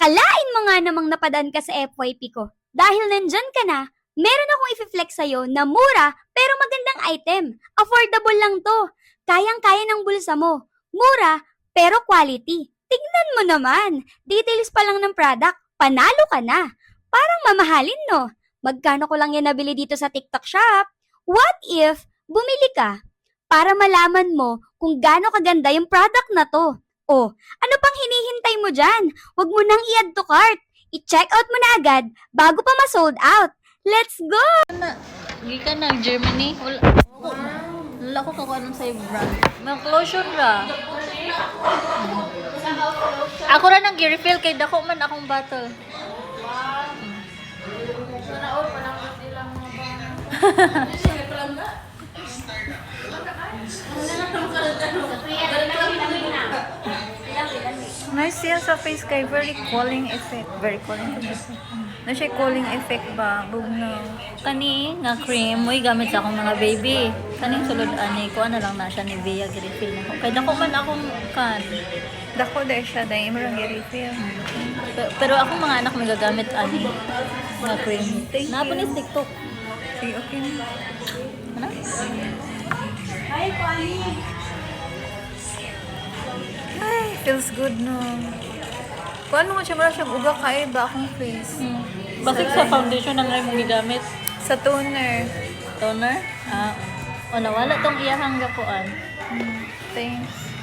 Akalain mo nga namang napadaan ka sa FYP ko. Dahil nandyan ka na, meron akong i-flex sa'yo na mura pero magandang item. Affordable lang to. Kayang-kaya ng bulsa mo. Mura pero quality. Tignan mo naman. Details pa lang ng product. Panalo ka na. Parang mamahalin, no? Magkano ko lang yan nabili dito sa TikTok shop? What if bumili ka? Para malaman mo kung gaano kaganda yung product na to. Oh, ano pang hinihintay mo dyan? Huwag mo nang i-add to cart. I-check out mo na agad bago pa ma-sold out. Let's go! Hindi ka na, Germany. Wala ko kung anong sa'yo brand. May lotion ra. Ako ra nang gi-refill kay dako man akong bottle. Nice siya sa face kay very cooling effect. Very cooling effect. Na siya cooling effect ba? Bugnaw. Kani nga cream mo'y gamit sa akong mga baby. Kaning sulod ani ko ano lang na siya ni Via refill na ko. Kay dako man akong kan. Dako dai siya dai mo lang refill. Pero akong mga anak may gagamit ani nga cream. Napo ni TikTok. Sige, okay na. Ano? Hi, Pani. Ay, feels good no. Kung ano nga siya mara siyang uga kaya ba akong face? Basig sa foundation na lang mong gigamit. Sa toner. Toner? Ah, o nawala tong iyahang gapuan. Thanks.